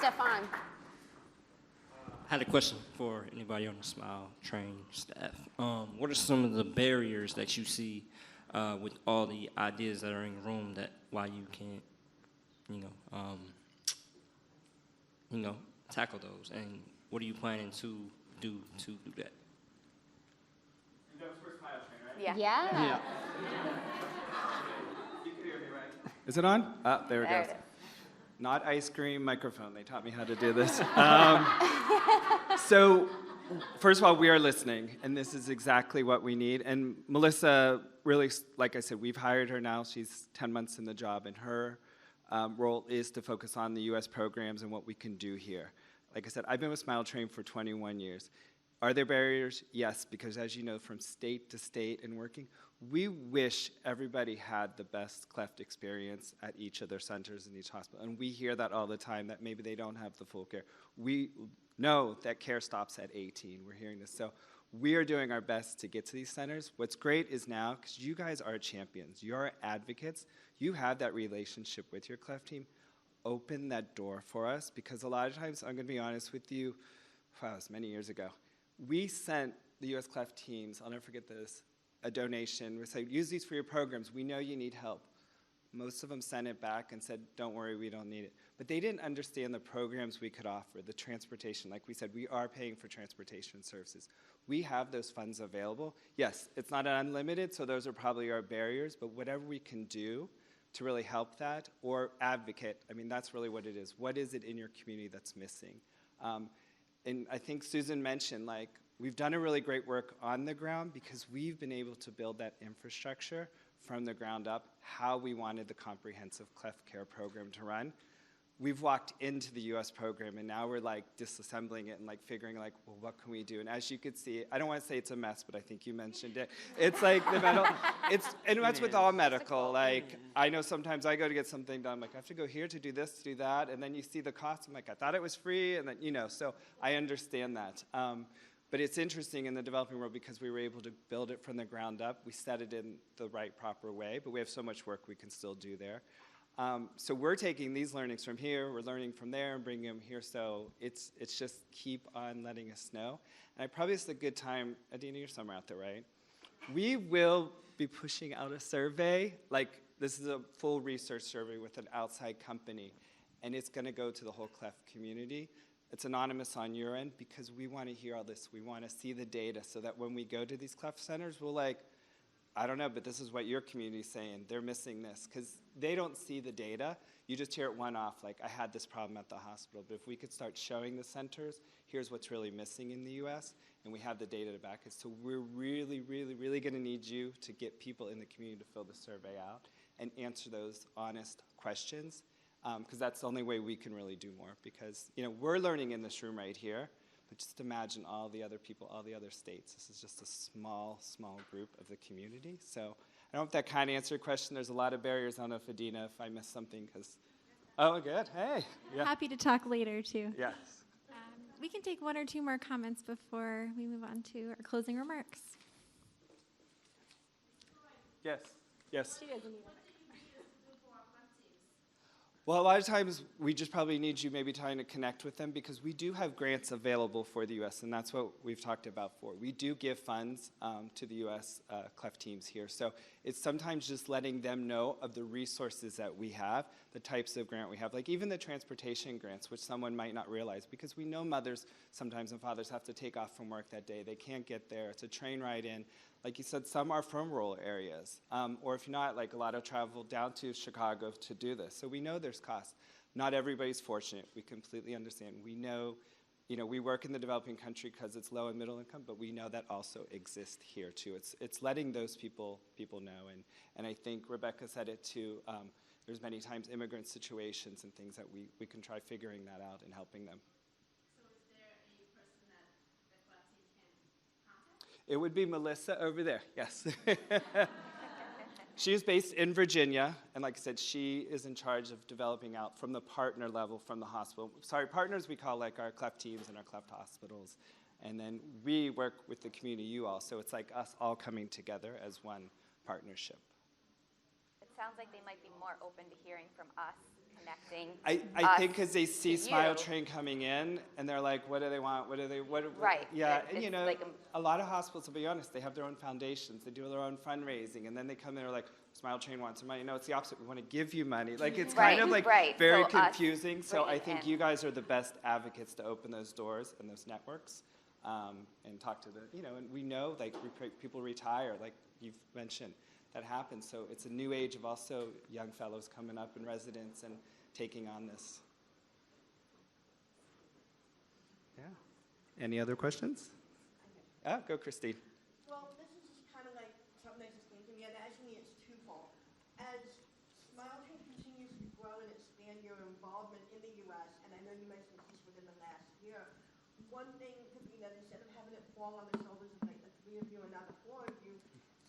Stefan. I had a question for anybody on the Smile Train staff. What are some of the barriers that you see with all the ideas that are in the room that why you can't, tackle those? And what are you planning to do that? That was for Smile Train, right? Yeah. You can hear me, right? Is it on? There it goes. It is. Not ice cream, microphone. They taught me how to do this. So, first of all, we are listening, and this is exactly what we need. And Melissa, really, like I said, we've hired her now. She's 10 months in the job, and her role is to focus on the U.S. programs and what we can do here. Like I said, I've been with Smile Train for 21 years. Are there barriers? Yes, because as you know, from state to state and working, we wish everybody had the best cleft experience at each of their centers in each hospital. And we hear that all the time, that maybe they don't have the full care. We know that care stops at 18. We're hearing this. So we are doing our best to get to these centers. What's great is now, because you guys are champions, you're advocates, you have that relationship with your cleft team. Open that door for us, because a lot of times, I'm going to be honest with you, wow, it was many years ago, we sent the U.S. cleft teams, I'll never forget this, a donation. We said, use these for your programs. We know you need help. Most of them sent it back and said, don't worry, we don't need it. But they didn't understand the programs we could offer, the transportation. Like we said, we are paying for transportation services. We have those funds available. Yes, it's not unlimited, so those are probably our barriers, but whatever we can do to really help that, or advocate, I mean, that's really what it is. What is it in your community that's missing? And I think Susan mentioned, like, we've done a really great work on the ground because we've been able to build that infrastructure from the ground up, how we wanted the comprehensive cleft care program to run. We've walked into the US program, and now we're like disassembling it and like figuring like, well, what can we do? And as you could see, I don't want to say it's a mess, but I think you mentioned it. It's like the and that's with all medical. Like, I know sometimes I go to get something done, like I have to go here to do this, to do that, and then you see the cost, I'm like, I thought it was free, and then, so I understand that. But it's interesting in the developing world because we were able to build it from the ground up. We set it in the right, proper way, but we have so much work we can still do there. So we're taking these learnings from here, we're learning from there and bringing them here, so it's just keep on letting us know. And I probably it's a good time, Adina, you're somewhere out there, right? We will be pushing out a survey, like this is a full research survey with an outside company, and it's gonna go to the whole cleft community. It's anonymous on your end because we wanna hear all this. We wanna see the data so that when we go to these cleft centers, we're like, I don't know, but this is what your community's saying. They're missing this, because they don't see the data. You just hear it one-off, like, I had this problem at the hospital. But if we could start showing the centers, here's what's really missing in the US, and we have the data to back it. So we're really, really, really gonna need you to get people in the community to fill the survey out and answer those honest questions, because that's the only way we can really do more. Because, we're learning in this room right here, but just imagine all the other people, all the other states. This is just a small, small group of the community. So I don't know if that kind of answered your question. There's a lot of barriers. I don't know if Adina, if I missed something, because, oh, good, hey. Yeah. Happy to talk later, too. Yes. We can take one or two more comments before we move on to our closing remarks. Yes, yes. She doesn't even. Well, a lot of times we just probably need you maybe trying to connect with them, because we do have grants available for the U.S., and that's what we've talked about for. We do give funds to the U.S. cleft teams here. So it's sometimes just letting them know of the resources that we have, the types of grant we have, like even the transportation grants, which someone might not realize, because we know mothers sometimes and fathers have to take off from work that day. They can't get there. It's a train ride in. Like you said, some are from rural areas, or if not, like a lot of travel down to Chicago to do this. So we know there's costs. Not everybody's fortunate. We completely understand. We know, we work in the developing country because it's low and middle income, but we know that also exists here too. It's letting those people know, and I think Rebecca said it too. There's many times immigrant situations and things that we can try figuring that out and helping them. It would be Melissa over there, yes. She is based in Virginia, and like I said, she is in charge of developing out from the partner level from the hospital. Sorry, partners we call like our cleft teams and our cleft hospitals. And then we work with the community, you all, so it's like us all coming together as one partnership. It sounds like they might be more open to hearing from us connecting. I think because they see to Smile you. Train coming in, and they're like, what do they want? Right. Yeah, It's and you know, like a lot of hospitals, to be honest, they have their own foundations. They do their own fundraising, and then they come in and they're like, Smile Train wants some money. No, it's the opposite. We want to give you money. Like, it's kind of like Right. very So us confusing. So I bringing think in- you guys are the best advocates to open those doors and those networks, and talk to the, you know, and we know, like, people retire, like you've mentioned. That happens. So it's a new age of also young fellows coming up in residence and taking on this. Yeah. Any other questions? Go, Christine. Well, this is just kind of like something that just came to me, and actually it's twofold. As Smile Train continues to grow and expand your involvement in the U.S., and I know you mentioned this within the last year, one thing could be that instead of having it fall on the shoulders of like the three of you and not the four of you,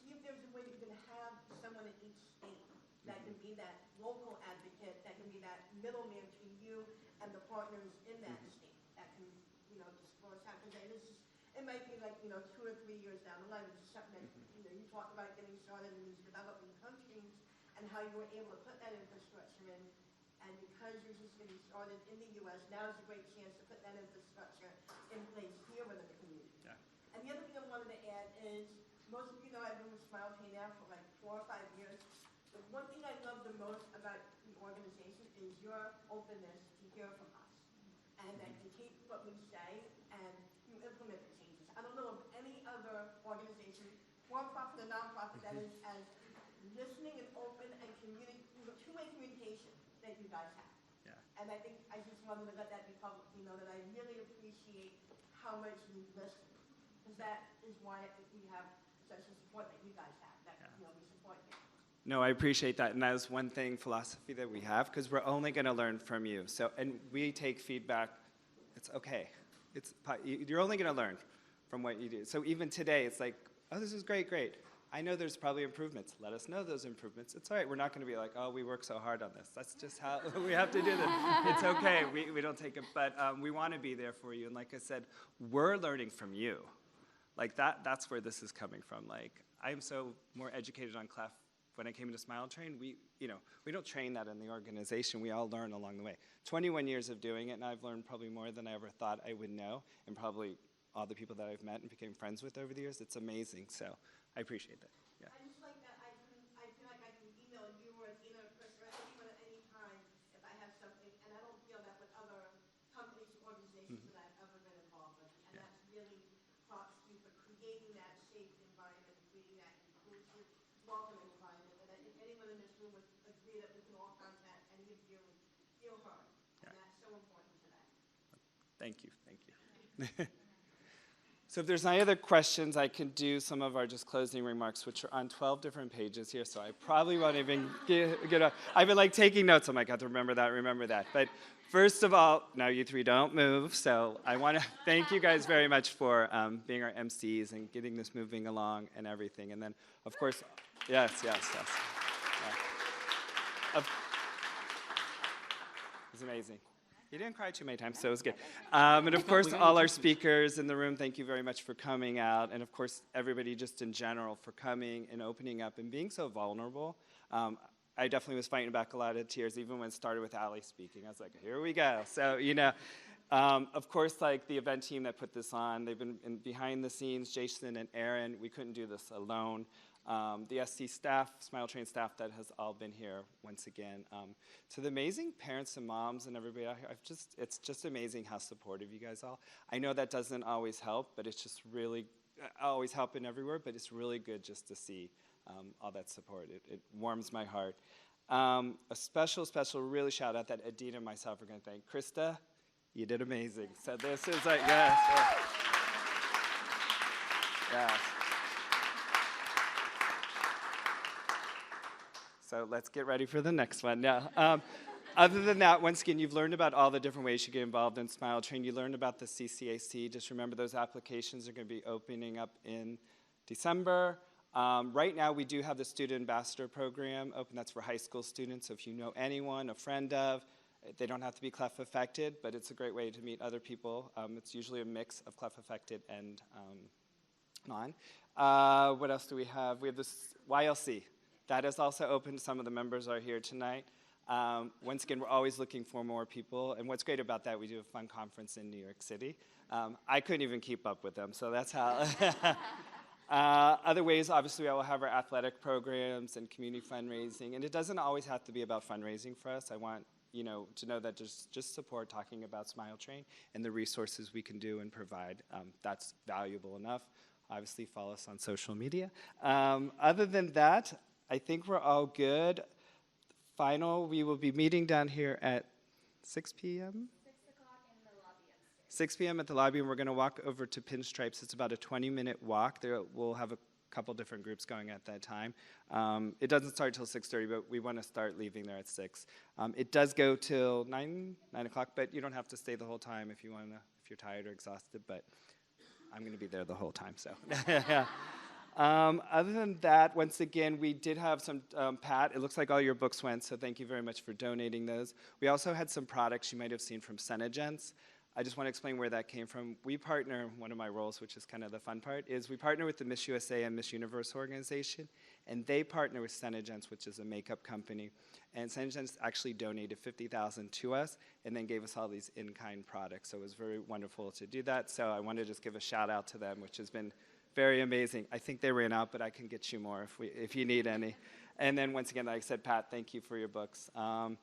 see if there's a way that you can have someone in each state that can be that local advocate, that can be that middleman between you and the partners in that state, that can, you know, disclose how, because it might be like, you know, 2 or 3 years down the line, it's just something that, you know, you talked about getting started in these developing countries and how you were able to put that infrastructure in, and because you're just getting started in the U.S., now is a great chance to put that infrastructure in place here within the community. Yeah. And the other thing I wanted to add is, most of you know I've been with Smile Train now for like 4 or 5 years. The one thing I love the most about the organization is your openness to hear from us, and that you take what we say and you implement the changes. I don't know of any other organization, for-profit or non-profit, that is as listening and open and two-way communication that you guys have. Yeah. And I think I just wanted to let that be publicly known, that I really appreciate how much you listen, because that is why I think we have such a support that you guys have, that, you know, we support you. No, I appreciate that, and that is one thing, philosophy that we have, because we're only going to learn from you. So, and we take feedback. It's okay. You're only going to learn from what you do. So even today, it's like, oh, this is great. I know there's probably improvements. Let us know those improvements. It's all right. We're not going to be like, oh, we work so hard on this. That's just how we have to do this. It's okay. We don't take it, but we want to be there for you. And like I said, we're learning from you. Like that's where this is coming from. Like, I'm so more educated on clef. When I came into Smile Train, we don't train that in the organization. We all learn along the way. 21 years of doing it, and I've learned probably more than I ever thought I would know, and probably all the people that I've met and became friends with over the years. It's amazing. So I appreciate that. Yeah. I just like that I feel like I can email you or Dina or Chris or anyone at any time if I have something, and I don't feel that with other companies or organizations that I've ever been involved with. And that's really props to you for creating that safe environment, creating that inclusive, welcoming environment. And I think anyone in this room would agree that we can all contact any of you and feel heard. And that's so important today. Thank you. So if there's any other questions, I can do some of our just closing remarks, which are on 12 different pages here, so I probably won't even get up. I've been like taking notes. I'm like, I have to remember that. But first of all, now you three don't move, so I want to thank you guys very much for being our MCs and getting this moving along and everything. And then, of course, yes. Yeah. It's amazing. You didn't cry too many times, so it was good. And of course, all our speakers in the room, thank you very much for coming out. And of course, everybody just in general for coming and opening up and being so vulnerable. I definitely was fighting back a lot of tears, even when it started with Ali speaking. I was like, here we go. So, of course, like the event team that put this on, they've been behind the scenes, Jason and Aaron. We couldn't do this alone. The SC staff, Smile Train staff that has all been here once again. To the amazing parents and moms and everybody out here, it's just amazing how supportive you guys are. I know that doesn't always help, but it's just really, always helping everywhere, but it's really good just to see all that support. It warms my heart. A special really shout out that Adina and myself are going to thank. Krista, you did amazing. So this is like, yes. So let's get ready for the next one. Now, other than that, once again, you've learned about all the different ways you get involved in Smile Train. You learned about the CCAC. Just remember those applications are going to be opening up in December. Right now, we do have the Student Ambassador Program open. That's for high school students. So if you know anyone, a friend of, they don't have to be clef affected, but it's a great way to meet other people. It's usually a mix of clef affected and non. What else do we have? We have this YLC. That is also open. Some of the members are here tonight. Once again, we're always looking for more people. And what's great about that, we do a fun conference in New York City. I couldn't even keep up with them, so that's how. Other ways, obviously, I will have our athletic programs and community fundraising. And it doesn't always have to be about fundraising for us. I want to know that just support talking about Smile Train and the resources we can do and provide. That's valuable enough. Obviously, follow us on social media. Other than that, I think we're all good. We will be meeting down here at 6 p.m.? 6 p.m. at the lobby, and we're going to walk over to Pinstripes. It's about a 20-minute walk. We'll have a couple different groups going at that time. It doesn't start till 6:30, but we want to start leaving there at 6. It does go till 9 o'clock, but you don't have to stay the whole time if you're tired or exhausted, but I'm going to be there the whole time, so. Other than that, once again, we did have some, Pat, it looks like all your books went, so thank you very much for donating those. We also had some products you might have seen from Senegence. I just want to explain where that came from. We partner, one of my roles, which is kind of the fun part, is we partner with the Miss USA and Miss Universe organization, and they partner with Senegence, which is a makeup company. And Senegence actually donated $50,000 to us and then gave us all these in-kind products. So it was very wonderful to do that. So I want to just give a shout out to them, which has been very amazing. I think they ran out, but I can get you more if you need any. And then once again, like I said, Pat, thank you for your books. Other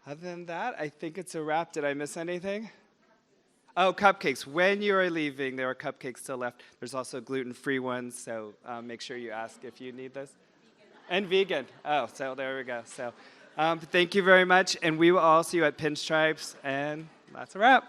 than that, I think it's a wrap. Did I miss anything? Oh, cupcakes. When you are leaving, there are cupcakes still left. There's also gluten-free ones, so make sure you ask if you need those. And vegan. Oh, so there we go. So thank you very much, and we will all see you at Pinstripes, and that's a wrap.